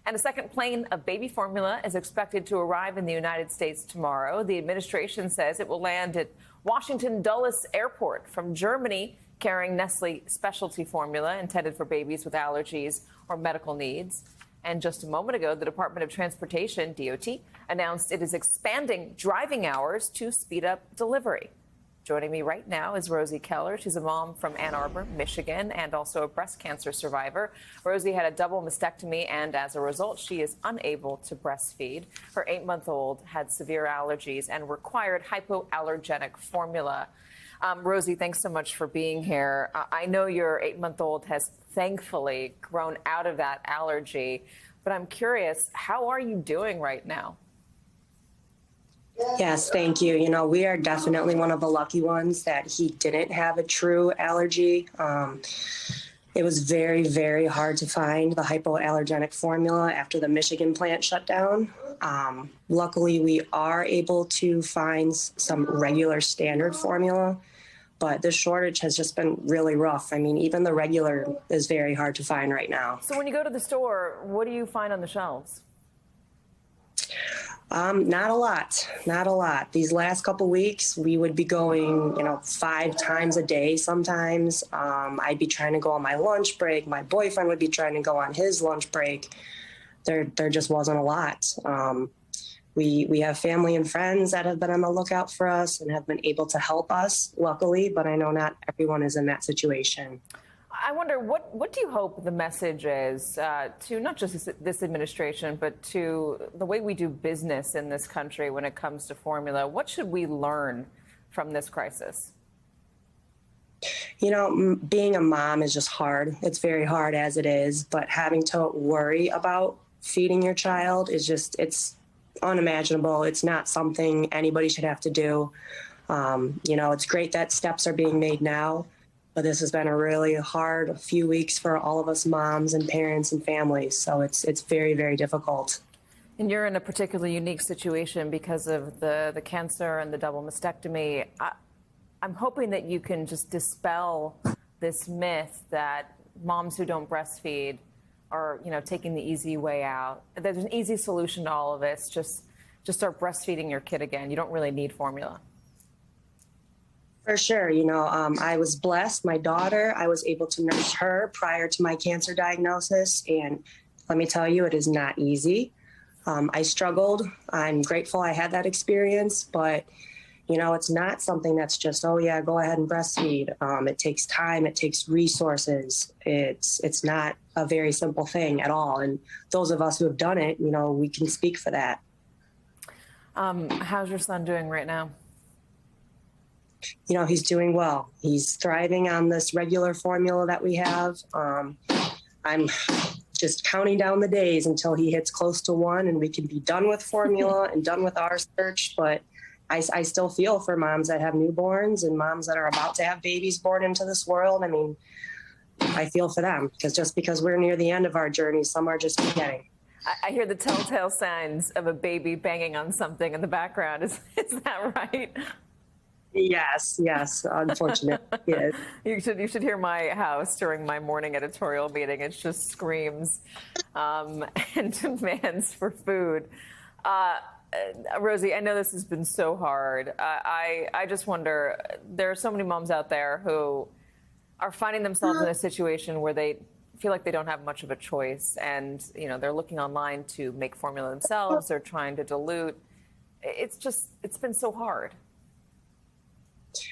And a second plane of baby formula is expected to arrive in the United States tomorrow. The administration says it will land at Washington Dulles Airport from Germany, carrying Nestle specialty formula intended for babies with allergies or medical needs. And just a moment ago, the Department of Transportation, DOT, announced it is expanding driving hours to speed up delivery. Joining me right now is Rosie Keller. She's a mom from Ann Arbor, Michigan, and also a breast cancer survivor. Rosie had a double mastectomy, and as a result, she is unable to breastfeed. Her 8-month-old had severe allergies and required hypoallergenic formula. Rosie, thanks so much for being here. I know your 8-month-old has thankfully grown out of that allergy, but I'm curious, how are you doing right now? Yes, thank you. You know, we are definitely one of the lucky ones that he didn't have a true allergy. It was very, very hard to find the hypoallergenic formula after the Michigan plant shut down. Luckily, we are able to find some regular standard formula, but the shortage has just been really rough. I mean, even the regular is very hard to find right now. So when you go to the store, what do you find on the shelves? Not a lot, not a lot. These last couple weeks, we would be going, 5 times a day sometimes. I'd be trying to go on my lunch break. My boyfriend would be trying to go on his lunch break. There just wasn't a lot. We have family and friends that have been on the lookout for us and have been able to help us, luckily, but I know not everyone is in that situation. I wonder, what do you hope the message is to not just this administration, but to the way we do business in this country when it comes to formula? What should we learn from this crisis? You know, being a mom is just hard. It's very hard as it is, but having to worry about feeding your child is just, it's unimaginable. It's not something anybody should have to do. It's great that steps are being made now. But this has been a really hard few weeks for all of us moms and parents and families. So it's very, very difficult. And you're in a particularly unique situation because of the cancer and the double mastectomy. I'm hoping that you can just dispel this myth that moms who don't breastfeed are, taking the easy way out. There's an easy solution to all of this. Just start breastfeeding your kid again. You don't really need formula. For sure. I was blessed. My daughter, I was able to nurse her prior to my cancer diagnosis. And let me tell you, it is not easy. I struggled. I'm grateful I had that experience. But, it's not something that's just, oh, yeah, go ahead and breastfeed. It takes time. It takes resources. It's not a very simple thing at all. And those of us who have done it, we can speak for that. How's your son doing right now? He's doing well. He's thriving on this regular formula that we have. I'm just counting down the days until he hits close to 1 and we can be done with formula and done with our search. But I still feel for moms that have newborns and moms that are about to have babies born into this world. I mean, I feel for them because we're near the end of our journey, some are just beginning. I hear the telltale signs of a baby banging on something in the background. Is that right? Yes, unfortunately. Yes. You should hear my house during my morning editorial meeting. It just screams and demands for food. Rosie, I know this has been so hard. I just wonder, there are so many moms out there who are finding themselves in a situation where they feel like they don't have much of a choice, and they're looking online to make formula themselves. They're trying to dilute. It's been so hard.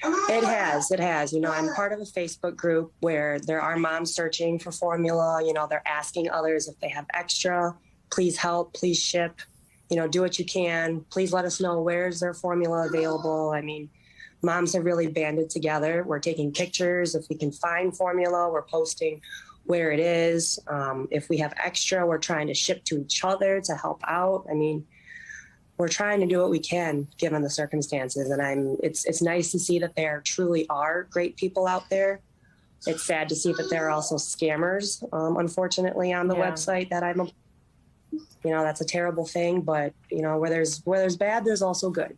It has. I'm part of a Facebook group where there are moms searching for formula. They're asking others if they have extra. Please help. Please ship. Do what you can. Please let us know where's their formula available. I mean, moms have really banded together. We're taking pictures. If we can find formula, we're posting where it is. If we have extra, we're trying to ship to each other to help out. I mean, we're trying to do what we can given the circumstances. And it's nice to see that there truly are great people out there. It's sad to see that there are also scammers, unfortunately, on the website that that's a terrible thing. But, where there's bad, there's also good.